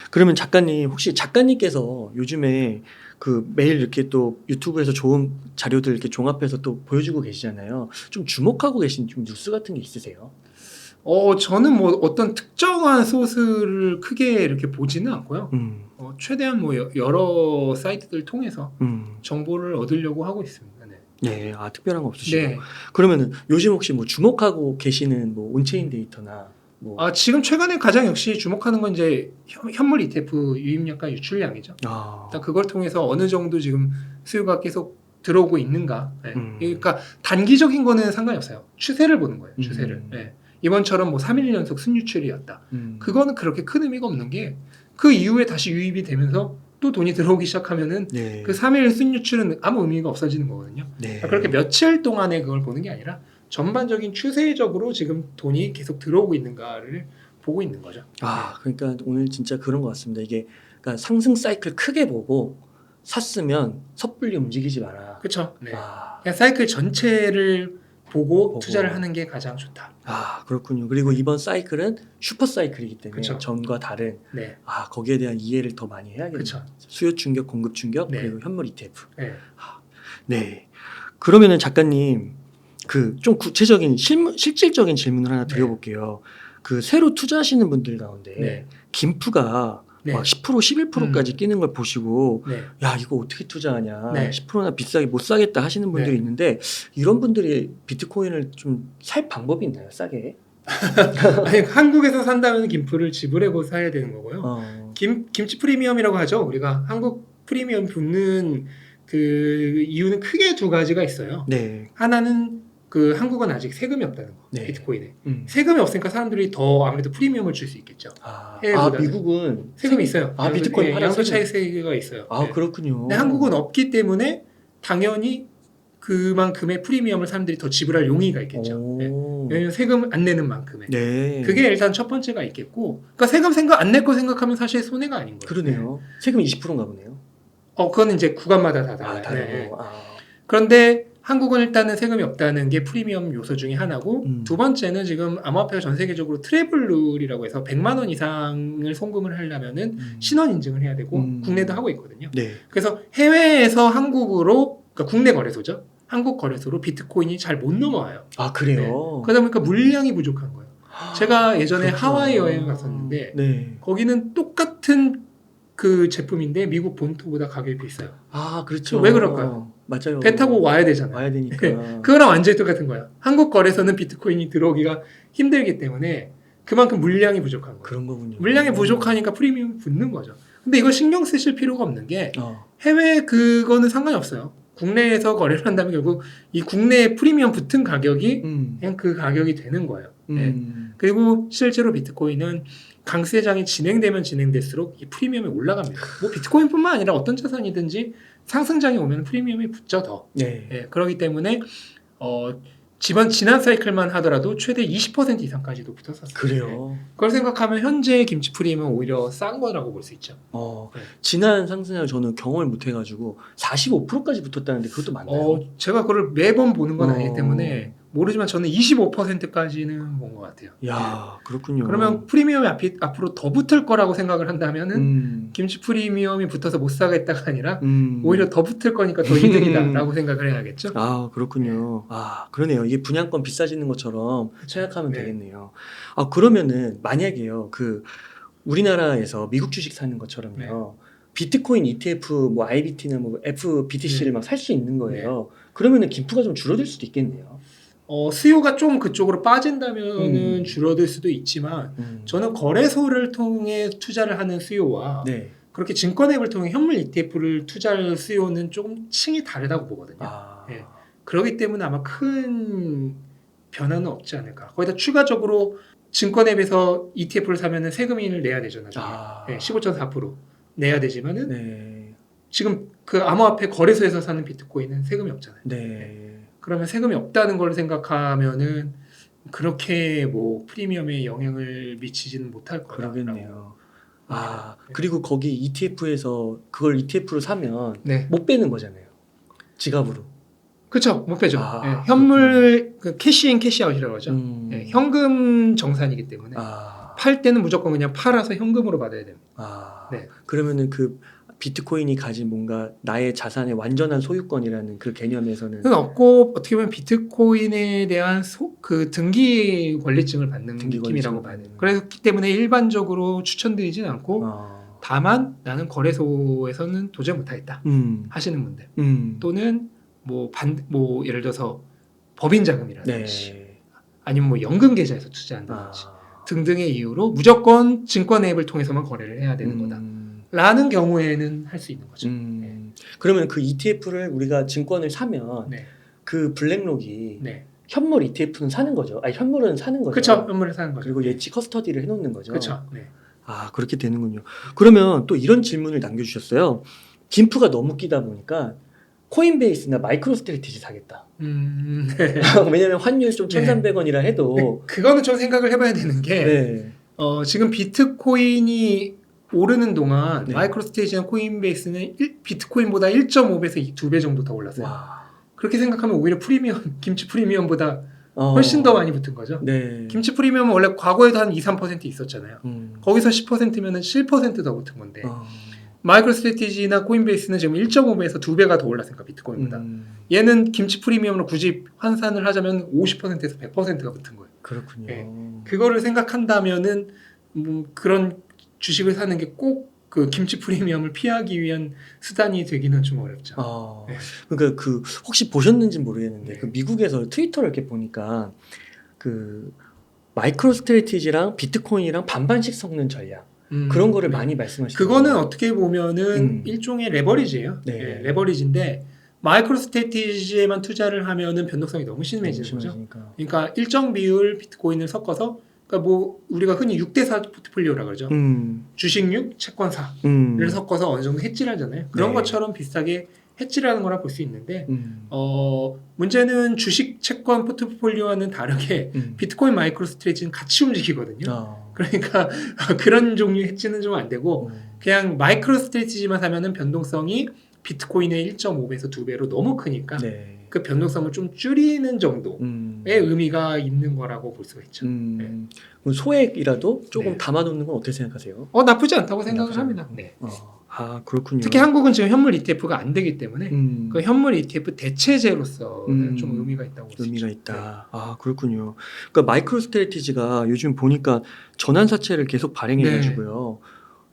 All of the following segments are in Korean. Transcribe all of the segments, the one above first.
그러면 작가님 혹시 작가님께서 요즘에 그 매일 이렇게 또 유튜브에서 좋은 자료들 이렇게 종합해서 또 보여주고 계시잖아요. 좀 주목하고 계신 좀 뉴스 같은 게 있으세요? 저는 뭐 어떤 특정한 소스를 크게 이렇게 보지는 않고요. 최대한 뭐 여러 사이트들 통해서 정보를 얻으려고 하고 있습니다. 네. 네, 특별한 거 없으시고. 네. 그러면은 요즘 혹시 뭐 주목하고 계시는 뭐 온체인 데이터나 뭐 지금 최근에 가장 역시 주목하는 건 이제 현물 ETF 유입량과 유출량이죠. 일단 그걸 통해서 어느 정도 지금 수요가 계속 들어오고 있는가. 네. 그러니까 단기적인 거는 상관이 없어요. 추세를 보는 거예요. 추세를. 네. 이번처럼 뭐 3일 연속 순유출이었다. 그거는 그렇게 큰 의미가 없는 게 그 이후에 다시 유입이 되면서 또 돈이 들어오기 시작하면은 네. 그 3일 순유출은 아무 의미가 없어지는 거거든요. 네. 그렇게 며칠 동안에 그걸 보는 게 아니라 전반적인 추세적으로 지금 돈이 계속 들어오고 있는가를 보고 있는 거죠. 그러니까 오늘 진짜 그런 것 같습니다. 이게 그러니까 상승 사이클 크게 보고 샀으면 섣불리 움직이지 마라. 그렇죠. 네. 그냥 사이클 전체를 보고 투자를 하는 게 가장 좋다. 그렇군요. 그리고 이번 사이클은 슈퍼 사이클이기 때문에 그쵸. 전과 다른 네. 거기에 대한 이해를 더 많이 해야겠네요. 그쵸. 수요 충격, 공급 충격, 네. 그리고 현물 ETF. 네. 네. 그러면은 작가님 그 좀 구체적인 실질적인 질문을 하나 드려볼게요. 그 새로 투자하시는 분들 가운데 네. 김프가 네. 막 10%, 11%까지 끼는 걸 보시고 네. 야 이거 어떻게 투자하냐, 네. 10%나 비싸게 못 사겠다 하시는 분들이 네. 있는데 이런 분들이 비트코인을 좀 살 방법이 있나요? 싸게? 아니, 한국에서 산다면 김프를 지불하고 사야 되는 거고요. 김치 프리미엄이라고 하죠. 우리가 한국 프리미엄 붙는 그 이유는 크게 두 가지가 있어요. 네. 하나는 그 한국은 아직 세금이 없다는 거. 네. 비트코인에. 세금이 없으니까 사람들이 더 아무래도 프리미엄을 줄 수 있겠죠. 해외보다는. 미국은 세금이 있어요. 비트코인 팔아 양도 차익세가 있어요. 네. 그렇군요. 근데 한국은 없기 때문에 당연히 그만큼의 프리미엄을 사람들이 더 지불할 용의가 있겠죠. 네. 왜냐면 세금 안 내는 만큼의. 네. 그게 일단 첫 번째가 있겠고, 그러니까 세금 생각 안 낼 거 생각하면 사실 손해가 아닌 거예요. 그러네요. 세금이 20%인가 보네요. 그거는 이제 구간마다 다 달라요. 다르고. 그런데 한국은 일단은 세금이 없다는 게 프리미엄 요소 중에 하나고, 두 번째는 지금 암호화폐가 전 세계적으로 트래블룰이라고 해서 100만 원 이상을 송금을 하려면은 신원 인증을 해야 되고, 국내도 하고 있거든요. 네. 그래서 해외에서 한국으로, 그러니까 국내 거래소죠. 한국 거래소로 비트코인이 잘 못 넘어와요. 그래요? 네. 그러다 보니까 물량이 부족한 거예요. 제가 예전에 그렇구나. 하와이 여행을 갔었는데, 네. 거기는 똑같은 그 제품인데 미국 본토보다 가격이 비싸요. 그렇죠. 왜 그럴까요? 맞아요. 배 타고 와야 되잖아요. 와야 되니까. 그거랑 완전히 똑같은 거야. 한국 거래소는 비트코인이 들어오기가 힘들기 때문에 그만큼 물량이 부족한 거예요. 그런 거군요. 물량이 부족하니까 프리미엄이 붙는 거죠. 근데 이거 신경 쓰실 필요가 없는 게 해외 그거는 상관이 없어요. 국내에서 거래를 한다면 결국 이 국내에 프리미엄 붙은 가격이 그냥 그 가격이 되는 거예요. 네. 그리고 실제로 비트코인은 강세장이 진행되면 진행될수록 이 프리미엄이 올라갑니다. 뭐 비트코인뿐만 아니라 어떤 자산이든지 상승장이 오면 프리미엄이 붙죠 더. 네. 그렇기 때문에 지난 사이클만 하더라도 최대 20% 이상까지도 붙었었어요. 그래요. 그걸 생각하면 현재 김치 프리미엄은 오히려 싼 거라고 볼 수 있죠. 지난 상승을 저는 경험을 못 해가지고 45%까지 붙었다는데 그것도 맞나요? 제가 그걸 매번 보는 건 아니기 때문에 모르지만 저는 25%까지는 본 것 같아요. 그렇군요. 그러면 프리미엄이 앞으로 더 붙을 거라고 생각을 한다면은 김치 프리미엄이 붙어서 못 사겠다가 아니라 오히려 더 붙을 거니까 더 이득이다라고 생각을 해야겠죠. 그렇군요. 그러네요. 이게 분양권 비싸지는 것처럼 생각하면 되겠네요. 그러면은 만약에요, 그 우리나라에서 미국 주식 사는 것처럼요. 비트코인 ETF, 뭐 IBT나 뭐 FBTC를 막 살 수 있는 거예요. 그러면은 김프가 좀 줄어들 수도 있겠네요. 수요가 좀 그쪽으로 빠진다면은 줄어들 수도 있지만 저는 거래소를 통해 투자를 하는 수요와 그렇게 증권 앱을 통해 현물 ETF를 투자할 수요는 조금 층이 다르다고 보거든요. 그렇기 때문에 아마 큰 변화는 없지 않을까. 거기다 추가적으로 증권 앱에서 ETF를 사면은 세금을 내야 되죠, 나중에. 15.4% 내야 되지만은 지금 그 암호화폐 거래소에서 사는 비트코인은 세금이 없잖아요. 그러면 세금이 없다는 걸 생각하면은 그렇게 뭐 프리미엄에 영향을 미치지는 못할 거라고. 그러겠네요. 그리고 거기 ETF에서 그걸 ETF로 사면 못 빼는 거잖아요. 지갑으로. 그렇죠. 못 빼죠. 현물 그 캐시인 캐시아웃이라고 하죠. 현금 정산이기 때문에 팔 때는 무조건 그냥 팔아서 현금으로 받아야 됩니다. 네. 그러면은 그 비트코인이 가진 뭔가 나의 자산의 완전한 소유권이라는 그 개념에서는 그건 없고 어떻게 보면 비트코인에 대한 그 등기 권리증을 받는 느낌이라고 봐야 돼요. 그렇기 때문에 일반적으로 추천드리진 않고 다만 나는 거래소에서는 도저히 못하겠다 하시는 분들 또는 뭐 예를 들어서 법인 자금이라든지 아니면 뭐 연금 계좌에서 투자한다든지 등등의 이유로 무조건 증권 앱을 통해서만 거래를 해야 되는 거다. 라는 경우에는 할 수 있는 거죠. 그러면 그 ETF를 우리가 증권을 사면 그 블랙록이 현물 ETF는 사는 거죠. 아니 현물은 사는 거죠. 그렇죠. 현물을 사는 거죠. 그리고 예치 커스터디를 해놓는 거죠. 그렇죠. 그렇게 되는군요. 그러면 또 이런 질문을 남겨주셨어요. 김프가 너무 끼다 보니까 코인베이스나 마이크로 스트래티지 사겠다. 왜냐면 환율 좀 1,300원이라 해도 그거는 좀 생각을 해봐야 되는 게 지금 비트코인이 오르는 동안 마이크로 스트래티지나 코인베이스는 비트코인보다 1.5배에서 2배 정도 더 올랐어요. 그렇게 생각하면 오히려 김치 프리미엄보다 훨씬 더 많이 붙은 거죠. 김치 프리미엄은 원래 과거에도 한 2, 3% 있었잖아요. 거기서 10%면은 7% 더 붙은 건데 마이크로 스트래티지나 코인베이스는 지금 1.5배에서 2배가 더 올랐으니까 비트코인보다 얘는 김치 프리미엄으로 굳이 환산을 하자면 50%에서 100%가 붙은 거예요. 그렇군요. 그거를 생각한다면은 그런 주식을 사는 게 꼭 그 김치 프리미엄을 피하기 위한 수단이 되기는 좀 어렵죠. 그러니까 그 혹시 보셨는지 모르겠는데 그 미국에서 트위터를 이렇게 보니까 그 마이크로 스트래티지랑 비트코인이랑 반반씩 섞는 전략 그런 거를 많이 말씀하시죠. 그거는 어떻게 보면은 일종의 레버리지예요. 레버리지인데 마이크로 스트래티지에만 투자를 하면은 변동성이 너무 심해지는 거죠. 그러니까 일정 비율 비트코인을 섞어서 그러니까 뭐 우리가 흔히 6대4 포트폴리오라 그러죠. 주식 6, 채권 4를 섞어서 어느 정도 해지를 하잖아요. 그런 것처럼 비슷하게 해지라는 거라 볼 수 있는데 문제는 주식, 채권 포트폴리오와는 다르게 비트코인, 마이크로 스트래티지는 같이 움직이거든요. 그러니까 그런 종류의 해지는 좀 안 되고 그냥 마이크로 스트래티지만 사면은 변동성이 비트코인의 1.5배에서 2배로 너무 크니까 그 변동성을 좀 줄이는 정도의 의미가 있는 거라고 볼 수가 있죠. 소액이라도 조금 담아놓는 건 어떻게 생각하세요? 나쁘지 않다고 생각을 합니다. 그렇군요. 특히 한국은 지금 현물 ETF가 안 되기 때문에 그 현물 ETF 대체제로서 좀 의미가 있다고 볼 수 있죠. 의미가 있다. 그렇군요. 그러니까 마이크로 스트래티지가 요즘 보니까 전환사채를 계속 발행해가지고요.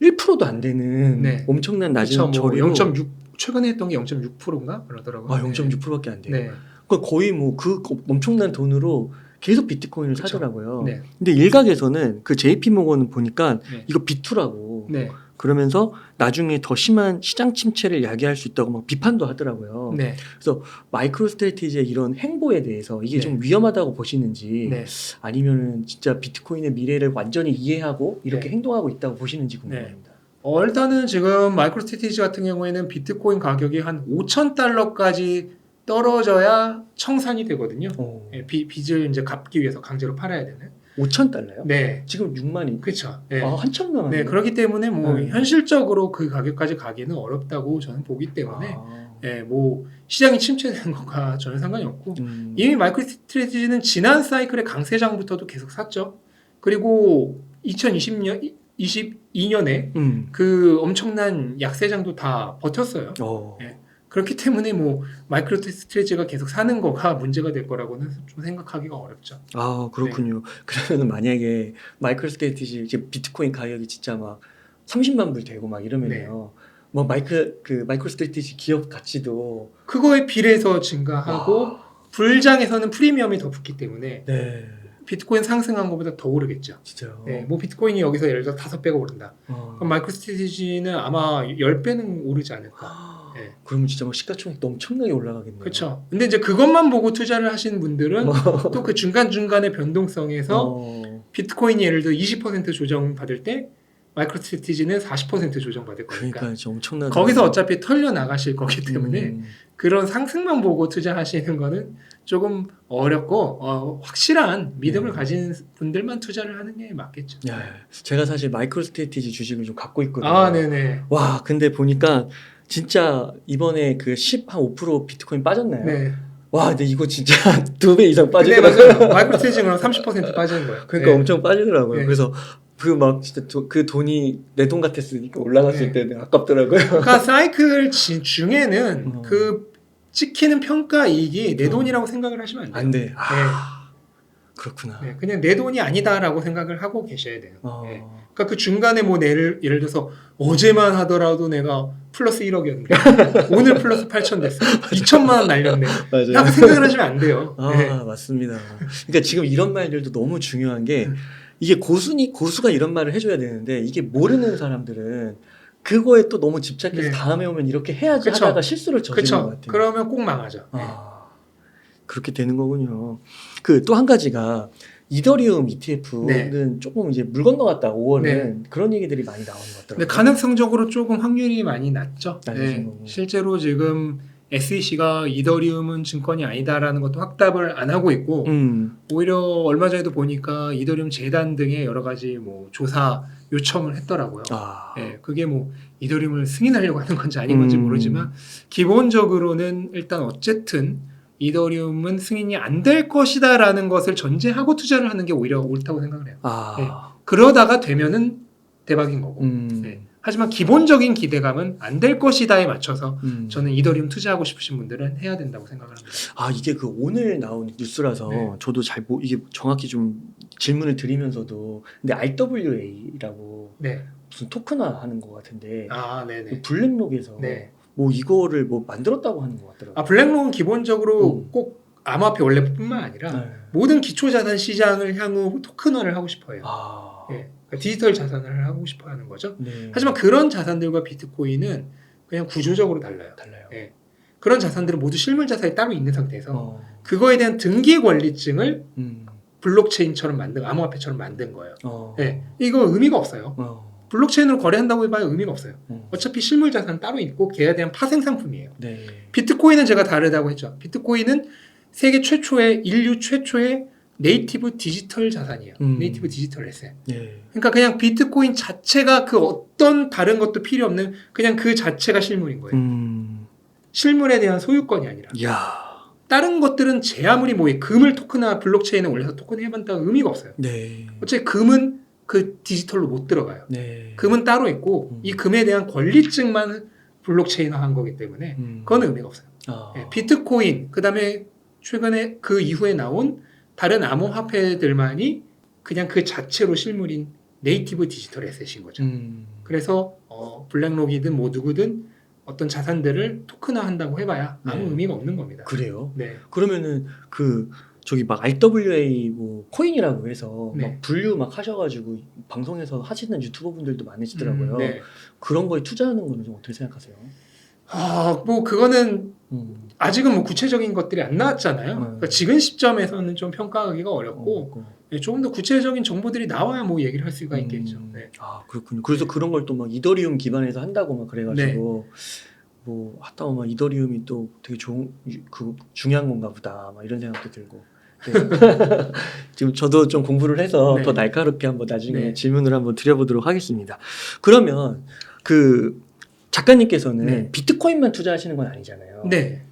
1%도 안 되는 엄청난 낮은 저리로 0.6 최근에 했던 게 0.6%인가 그러더라고요. 0.6%밖에 안 돼요. 그러니까 거의 뭐 그 엄청난 돈으로 계속 비트코인을 사더라고요. 근데 일각에서는 그 JP 모건은 보니까 이거 비투라고 그러면서 나중에 더 심한 시장 침체를 야기할 수 있다고 막 비판도 하더라고요. 그래서 마이크로 스트래티지의 이런 행보에 대해서 이게 좀 위험하다고 보시는지 아니면은 진짜 비트코인의 미래를 완전히 이해하고 이렇게 행동하고 있다고 보시는지 궁금합니다. 일단은 지금 마이크로 스트래티지 같은 경우에는 비트코인 가격이 한 5,000달러까지 떨어져야 청산이 되거든요. 빚을 이제 갚기 위해서 강제로 팔아야 되는. 5,000달러요? 지금 6만이. 그렇죠. 한참 남았네요. 그렇기 때문에 뭐 현실적으로 그 가격까지 가기는 어렵다고 저는 보기 때문에 뭐 시장이 침체되는 것과 전혀 상관이 없고 이미 마이크로 스트래티지는 지난 사이클의 강세장부터도 계속 샀죠. 그리고 2022년에 그 엄청난 약세장도 다 버텼어요. 그렇기 때문에 뭐 마이크로 스트래티지가 계속 사는 거가 문제가 될 거라고는 좀 생각하기가 어렵죠. 그렇군요. 그러면 만약에 마이크로 스트래티지 이제 비트코인 가격이 진짜 막 30만 불 되고 막 이러면요. 뭐 마이크로 스트래티지 기업 가치도 그거에 비례해서 증가하고 불장에서는 프리미엄이 더 붙기 때문에 비트코인 상승한 것보다 더 오르겠죠. 진짜요? 뭐 비트코인이 여기서 예를 들어 5배가 오른다. 그럼 마이크로 스트래티지는 아마 10배는 오르지 않을까. 그러면 진짜 막 시가총액도 엄청나게 올라가겠네요. 그렇죠. 근데 이제 그것만 보고 투자를 하시는 분들은 또 그 중간중간의 변동성에서 비트코인이 예를 들어 20% 조정받을 때 마이크로 스트래티지는 40% 조정받을 거니까. 그러니까 엄청나게 거기서 어차피 털려 나가실 거기 때문에 그런 상승만 보고 투자하시는 거는 조금 어렵고 확실한 믿음을 가진 분들만 투자를 하는 게 맞겠죠. 제가 사실 마이크로 스트래티지 주식을 좀 갖고 있거든요. 네네. 근데 보니까 진짜 이번에 그 5% 비트코인 빠졌나요? 근데 이거 진짜 2배 이상 빠지더라고요. 마이크로 스트래티지는 30% 빠지는 거예요. 그러니까 엄청 빠지더라고요. 그래서 그 막 진짜 그 돈이 내 돈 같았으니까 올라갔을 네. 때는 아깝더라고요. 그러니까 사이클 중에는 그 찍히는 평가 이익이 내 돈이라고 생각을 하시면 안 돼요. 안 돼. 그렇구나. 네, 그냥 내 돈이 아니다라고 생각을 하고 계셔야 돼요. 네. 어. 그러니까 그 중간에 뭐 예를 들어서 어제만 하더라도 내가 플러스 1억이었는데 오늘 플러스 8천 됐어. 2천만 원 날렸네. 맞아요. 라고 생각을 하시면 안 돼요. 네. 맞습니다. 그러니까 지금 이런 말들도 너무 중요한 게 이게 고수가 이런 말을 해줘야 되는데 이게 모르는 사람들은 그거에 또 너무 집착해서 네. 다음에 오면 이렇게 해야지 그쵸. 하다가 실수를 저지르는 것 그렇죠. 같아요. 그러면 꼭 망하죠. 네. 그렇게 되는 거군요. 그 또 한 가지가 이더리움 ETF는 네. 조금 이제 물 건너갔다 5월은 네. 그런 얘기들이 많이 나오는 것 같더라고요. 근데 가능성적으로 조금 확률이 많이 낮죠. 낮으신 네. 거고. 실제로 지금 SEC가 이더리움은 증권이 아니다라는 것도 확답을 안 하고 있고 오히려 얼마 전에도 보니까 이더리움 재단 등의 여러 가지 뭐 조사 요청을 했더라고요. 네, 그게 뭐 이더리움을 승인하려고 하는 건지 아닌 건지 모르지만 기본적으로는 일단 어쨌든 이더리움은 승인이 안 될 것이다라는 것을 전제하고 투자를 하는 게 오히려 옳다고 생각을 해요. 네. 그러다가 되면은 대박인 거고. 네. 하지만 기본적인 기대감은 안 될 것이다에 맞춰서 저는 이더리움 투자하고 싶으신 분들은 해야 된다고 생각을 합니다. 이게 그 오늘 나온 뉴스라서 네. 저도 이게 정확히 좀 질문을 드리면서도 근데 RWA라고 네. 무슨 토큰화 하는 것 같은데 네네. 그 블랙록에서 네. 뭐 이거를 뭐 만들었다고 하는 것 같더라고요. 블랙록은 기본적으로 꼭 암호화폐 원래뿐만 아니라 네. 모든 기초자산 시장을 향후 토큰화를 하고 싶어요. 네. 그러니까 디지털 자산을 하고 싶어 하는 거죠. 네. 하지만 그런 자산들과 비트코인은 그냥 구조적으로 달라요. 네. 그런 자산들은 모두 실물 자산이 따로 있는 상태에서 그거에 대한 등기 권리증을 블록체인처럼 암호화폐처럼 만든 거예요. 네. 이거 의미가 없어요. 블록체인으로 거래한다고 해봐야 의미가 없어요. 어차피 실물 자산 따로 있고 걔에 대한 파생 상품이에요. 네. 비트코인은 제가 다르다고 했죠. 비트코인은 세계 최초의 인류 최초의 네이티브 디지털 자산이에요. 네이티브 디지털 에셋. 네. 그러니까 그냥 비트코인 자체가 그 어떤 다른 것도 필요 없는 그냥 그 자체가 실물인 거예요. 실물에 대한 소유권이 아니라. 다른 것들은 제 아무리 금을 토큰화 블록체인에 올려서 토큰 해봤다가 의미가 없어요. 네. 어차피 금은 그 디지털로 못 들어가요. 네. 금은 따로 있고 이 금에 대한 권리증만 블록체인화한 거기 때문에 그건 의미가 없어요. 네, 비트코인 그다음에 최근에 그 이후에 나온 다른 암호화폐들만이 그냥 그 자체로 실물인 네이티브 디지털 에셋인 거죠. 그래서 블랙록이든 뭐 누구든 어떤 자산들을 토큰화한다고 해봐야 아무 의미가 없는 겁니다. 그래요? 네. 그러면은 저기 막 RWA 뭐 코인이라고 해서 네. 막 분류 막 하셔가지고 방송에서 하시는 유튜버 분들도 많으시더라고요. 네. 그런 거에 투자하는 거는 좀 어떻게 생각하세요? 뭐 그거는 아직은 뭐 구체적인 것들이 안 나왔잖아요. 그러니까 지금 시점에서는 좀 평가하기가 어렵고 네, 조금 더 구체적인 정보들이 나와야 뭐 얘기를 할 수가 있겠죠. 네. 그렇군요. 그래서 그런 걸 또 막 이더리움 기반에서 한다고 막 그래가지고 뭐 하다 보면 이더리움이 또 되게 중요한 건가 보다 막 이런 생각도 들고. 네. 지금 저도 좀 공부를 해서 더 날카롭게 한번 나중에 질문을 한번 드려보도록 하겠습니다. 그러면 작가님께서는 비트코인만 투자하시는 건 아니잖아요. 네.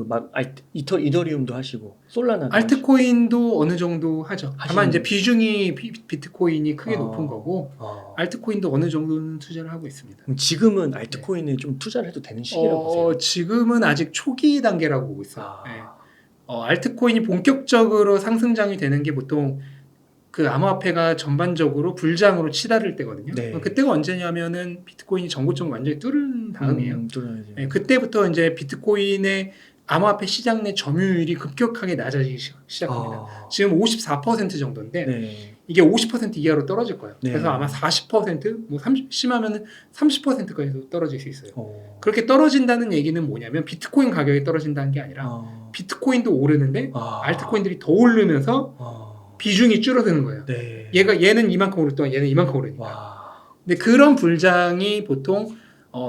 막 이더리움도 하시고 솔라나 알트코인도 어느 정도 하죠. 다만 이제 비중이 비트코인이 크게 높은 거고 알트코인도 어느 정도는 투자를 하고 있습니다. 그럼 지금은 알트코인에 좀 투자를 해도 되는 시기라고 보세요? 지금은 아직 초기 단계라고 보고 있어요. 네. 알트코인이 본격적으로 상승장이 되는 게 보통 그 암호화폐가 전반적으로 불장으로 치달을 때거든요. 네. 그때가 언제냐면은 비트코인이 전고점 완전히 뚫은 다음이에요. 네, 그때부터 이제 비트코인의 암호화폐 시장 내 점유율이 급격하게 낮아지기 시작합니다. 지금 54% 정도인데 이게 50% 이하로 떨어질 거예요. 그래서 아마 40%, 뭐 심하면 30%까지도 떨어질 수 있어요. 그렇게 떨어진다는 얘기는 뭐냐면 비트코인 가격이 떨어진다는 게 아니라 비트코인도 오르는데 알트코인들이 더 오르면서 비중이 줄어드는 거예요. 얘는 이만큼 오를 동안 얘는 이만큼 오르니까. 근데 그런 불장이 보통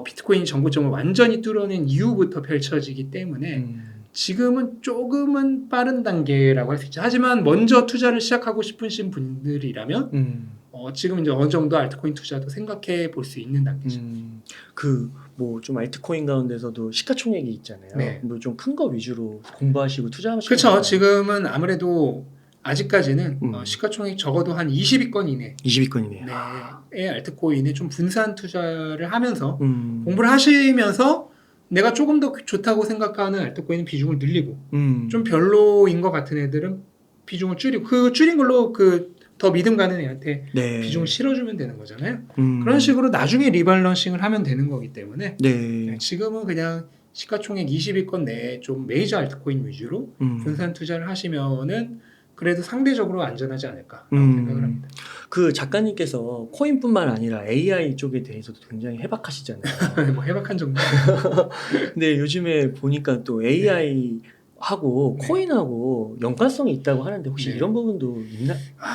비트코인 정고점을 완전히 뚫어낸 이후부터 펼쳐지기 때문에 지금은 조금은 빠른 단계라고 할 수 있죠. 하지만 먼저 투자를 시작하고 싶으신 분들이라면 지금 이제 어느 정도 알트코인 투자도 생각해 볼 수 있는 단계죠. 뭐 좀 알트코인 가운데서도 시가총액이 있잖아요. 네. 뭐 좀 큰 거 위주로 공부하시고 투자하시고. 그렇죠. 지금은 아무래도 아직까지는 시가총액 적어도 한 20위권 이내 20위권이네요. 의 알트코인에 좀 분산 투자를 하면서 공부를 하시면서 내가 조금 더 좋다고 생각하는 알트코인 비중을 늘리고 좀 별로인 것 같은 애들은 비중을 줄이고 그 줄인 걸로 그 더 믿음 가는 애한테 네. 비중을 실어주면 되는 거잖아요. 그런 식으로 나중에 리밸런싱을 하면 되는 거기 때문에 네. 지금은 그냥 시가총액 20위권 내에 좀 메이저 알트코인 위주로 분산 투자를 하시면은 그래도 상대적으로 안전하지 않을까라고 생각을 합니다. 그 작가님께서 코인뿐만 아니라 AI 쪽에 대해서도 굉장히 해박하시잖아요. 뭐 해박한 정도. 근데 요즘에 보니까 또 AI 하고 네. 코인하고 연관성이 있다고 하는데 혹시 네. 이런 부분도 있나?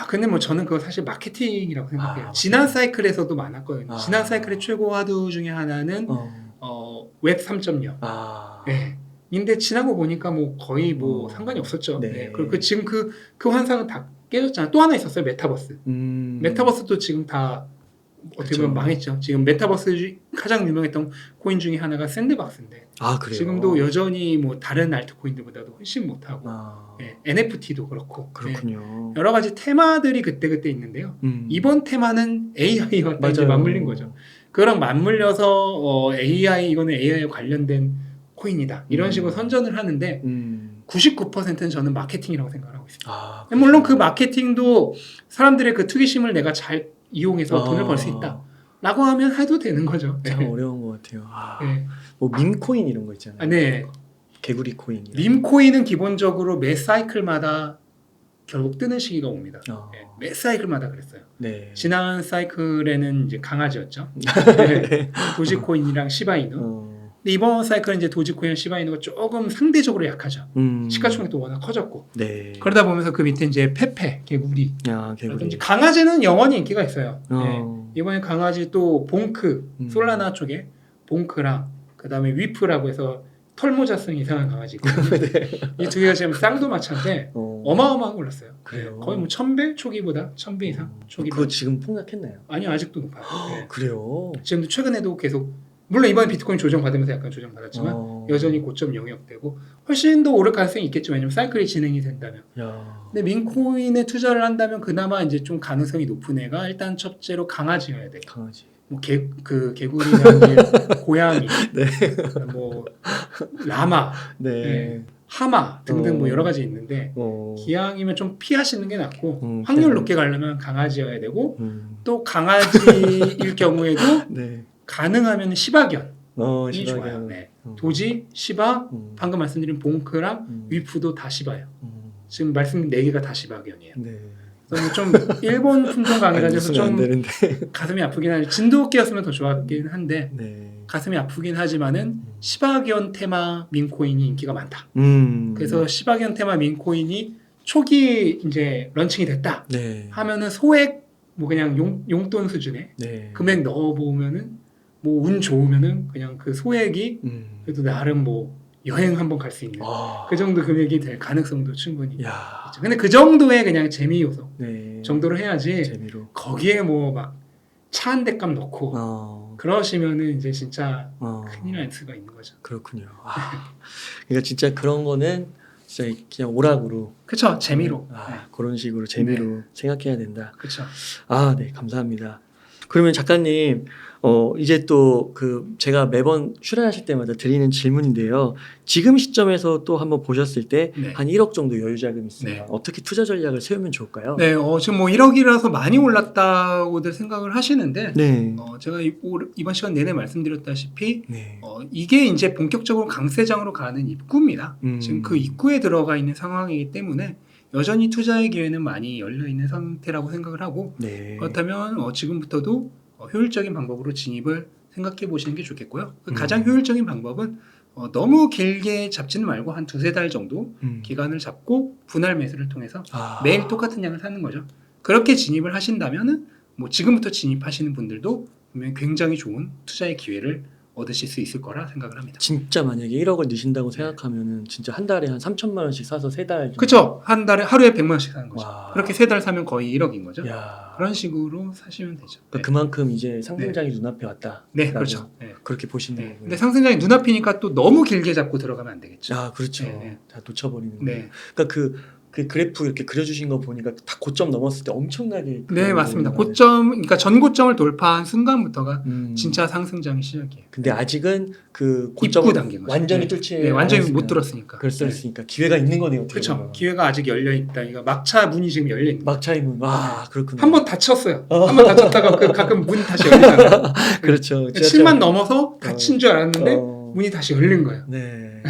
근데 뭐 저는 그거 사실 마케팅이라고 생각해요. 아, 지난 사이클에서도 많았거든요. 아. 지난 사이클의 최고 하두 중에 하나는 웹 3.0. 네. 근데 지나고 보니까 뭐 거의 뭐 상관이 없었죠. 네. 네. 그리고 지금 그 환상은 다 깨졌잖아. 또 하나 있었어요. 메타버스. 메타버스도 지금 다 어떻게 보면 그쵸. 망했죠. 지금 메타버스 가장 유명했던 코인 중에 하나가 샌드박스인데 그래요? 지금도 여전히 뭐 다른 알트코인들보다도 훨씬 못하고 네. NFT도 그렇고 그렇군요. 네. 여러 가지 테마들이 그때그때 있는데요. 이번 테마는 AI와 이제 맞물린 거죠. 그랑 맞물려서 AI 이거는 AI와 관련된 코인이다. 이런 식으로 선전을 하는데 99%는 저는 마케팅이라고 생각을 하고 있습니다. 물론 그 마케팅도 사람들의 그 투기심을 내가 잘 이용해서 돈을 벌 수 있다. 라고 하면 해도 되는 거죠. 참 네. 어려운 것 같아요. 네. 뭐 밈코인 이런 거 있잖아요. 네. 개구리 코인. 밈코인은 기본적으로 매 사이클마다 결국 뜨는 시기가 옵니다. 네. 매 사이클마다 그랬어요. 네. 지난 사이클에는 이제 강아지였죠. 네. 도지코인이랑 시바이누. 근데 이번 사이클은 이제 도지코인, 시바이누가 조금 상대적으로 약하죠. 시가총액도 워낙 커졌고. 네. 그러다 보면서 그 밑에 이제 페페, 개구리. 개구리. 강아지는 영원히 인기가 있어요. 네. 이번에 강아지 또 봉크, 솔라나 쪽에 봉크랑 그다음에 위프라고 해서 털모자 쓴 이상한 강아지 있거든요. 네. 이 두 개가 지금 쌍도마차인데 어마어마하게 올랐어요. 그래요? 거의 뭐 1000배 초기보다 1000배 이상. 초기보다. 그거 지금 폭락했나요? 아니요, 아직도 높아요. 네. 그래요? 지금도 최근에도 계속 물론 이번 비트코인 조정받으면서 약간 조정받았지만 여전히 고점 영역되고 훨씬 더 오를 가능성이 있겠지만 왜냐면 사이클이 진행이 된다면. 근데 민코인에 투자를 한다면 그나마 이제 좀 가능성이 높은 애가 일단 첫째로 강아지여야 돼. 강아지. 뭐 개구리나 고양이, 네. 뭐 라마, 네. 네. 하마 등등 뭐 여러 가지 있는데 기왕이면 좀 피하시는 게 낫고 확률 높게 가려면 강아지여야 되고 또 강아지일 경우에도 네. 가능하면 시바견이 시바견. 좋아요. 네. 도지, 시바, 방금 말씀드린 봉크랑 위프도 다 시바예요. 지금 말씀드린 4개가 다 시바견이에요. 네. 그래서 좀 일본 품종 강의라서 좀 가슴이 아프긴 하지. 진돗개였으면 더 좋았긴 한데 네. 가슴이 아프긴 하지만은 시바견 테마 민코인이 인기가 많다. 그래서 시바견 테마 민코인이 초기 이제 런칭이 됐다. 네. 하면은 소액 뭐 그냥 용돈 수준의 네. 금액 넣어 보면은 뭐 운 좋으면은 그냥 그 소액이 그래도 나름 뭐 여행 한번 갈 수 있는 그 정도 금액이 될 가능성도 충분히 있죠. 근데 그 정도의 그냥 재미 요소 정도로 해야지 재미로. 거기에 뭐 막 차 한 대값 넣고 그러시면은 이제 진짜 큰일 날 수가 있는 거죠. 그렇군요. 그러니까 진짜 그런 거는 진짜 그냥 오락으로. 그렇죠. 재미로. 그런 식으로 재미로 생각해야 된다. 그렇죠. 네, 감사합니다. 그러면 작가님, 이제 또 제가 매번 출연하실 때마다 드리는 질문인데요. 지금 시점에서 또 한번 보셨을 때 한 1억 정도 여유 자금 있으면 어떻게 투자 전략을 세우면 좋을까요? 네, 지금 뭐 1억이라서 많이 올랐다고들 생각을 하시는데, 네. 제가 이번 시간 내내 말씀드렸다시피, 이게 이제 본격적으로 강세장으로 가는 입구입니다. 지금 그 입구에 들어가 있는 상황이기 때문에 여전히 투자의 기회는 많이 열려 있는 상태라고 생각을 하고, 그렇다면 지금부터도 효율적인 방법으로 진입을 생각해 보시는 게 좋겠고요. 가장 효율적인 방법은 너무 길게 잡지는 말고 한 2-3달 정도 기간을 잡고 분할 매수를 통해서 매일 똑같은 양을 사는 거죠. 그렇게 진입을 하신다면은 뭐 지금부터 진입하시는 분들도 분명히 굉장히 좋은 투자의 기회를 얻으실 수 있을 거라 생각을 합니다. 진짜 만약에 1억을 넣으신다고 생각하면은 진짜 한 달에 한 3천만 원씩 사서 3달. 그렇죠. 한 달에 하루에 100만 원씩 사는 거죠. 그렇게 3달 사면 거의 1억인 거죠. 그런 식으로 사시면 되죠. 그만큼 이제 상승장이 눈앞에 왔다. 네, 그렇죠. 그렇게 보시는 거고요. 근데 상승장이 눈앞이니까 또 너무 길게 잡고 들어가면 안 되겠죠. 그렇죠. 네. 다 놓쳐버리는 거예요. 네. 그러니까 그 그래프 이렇게 그려주신 거 보니까 다 고점 넘었을 때 엄청나게. 네, 맞습니다. 고점, 그러니까 전고점을 돌파한 순간부터가 음. 진짜 상승장의 시작이에요. 근데 아직은 그 입구 고점을 단계인 거죠. 완전히 네. 뚫지. 네, 완전히 않았으니까. 못 들었으니까. 그랬으니까 기회가 있는 거네요. 어떻게 그렇죠. 보면. 기회가 아직 열려 있다. 이거 막차 문이 지금 열려 있는. 막차이문. 와, 그렇구나. 한 번 닫혔어요. 한 번 닫혔다가 그 가끔 문이 다시 열리잖아요. 그렇죠. 7만 넘어서 닫힌 줄 알았는데 문이 다시 열린 거예요. 네.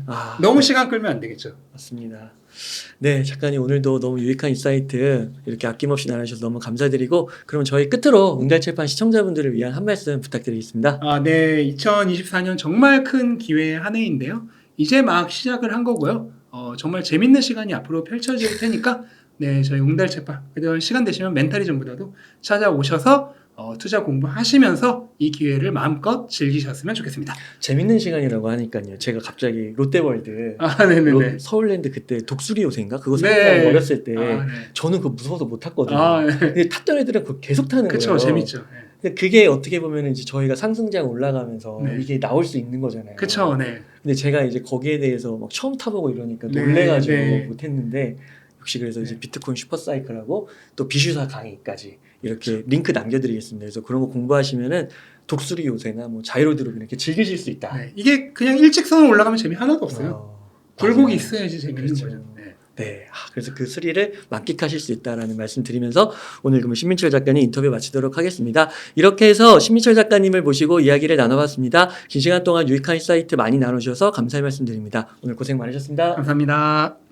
아, 너무 시간 끌면 안 되겠죠. 맞습니다. 네, 작가님 오늘도 너무 유익한 인사이트 이렇게 아낌없이 나눠주셔서 너무 감사드리고, 그럼 저희 끝으로 응달칠판 시청자분들을 위한 한 말씀 부탁드리겠습니다. 네, 2024년 정말 큰 기회의 한 해인데요. 이제 막 시작을 한 거고요. 정말 재밌는 시간이 앞으로 펼쳐질 테니까 네, 저희 웅달책방 그런 시간 되시면 멘탈리즘보다도 찾아오셔서 투자 공부하시면서 이 기회를 마음껏 즐기셨으면 좋겠습니다. 재밌는 시간이라고 하니까요. 제가 갑자기 롯데월드, 네네네. 서울랜드 그때 독수리 요새인가? 그거 네. 생각나요. 어렸을 때. 네. 저는 그거 무서워서 못 탔거든요. 네. 근데 탔던 애들은 그거 계속 타는 그쵸, 거예요. 재밌죠. 네. 근데 그게 어떻게 보면 이제 저희가 상승장 올라가면서 네. 이게 나올 수 있는 거잖아요. 그쵸, 네. 근데 제가 이제 거기에 대해서 막 처음 타보고 이러니까 네, 놀래가지고 네. 못했는데, 역시 그래서 이제 네. 비트코인 슈퍼사이클하고 또 비슈사 강의까지 이렇게 링크 남겨드리겠습니다. 그래서 그런 거 공부하시면은 독수리 요새나 뭐 자이로드롭 이렇게 즐기실 수 있다. 네. 이게 그냥 일직선으로 올라가면 재미 하나도 없어요. 굴곡이 맞아요. 있어야지 재밌는 그렇죠. 거죠. 네. 네, 그래서 그 스릴을 만끽하실 수 있다라는 말씀 드리면서 오늘 그러면 신민철 작가님 인터뷰 마치도록 하겠습니다. 이렇게 해서 신민철 작가님을 모시고 이야기를 나눠봤습니다. 긴 시간 동안 유익한 인사이트 많이 나눠주셔서 감사의 말씀 드립니다. 오늘 고생 많으셨습니다. 감사합니다.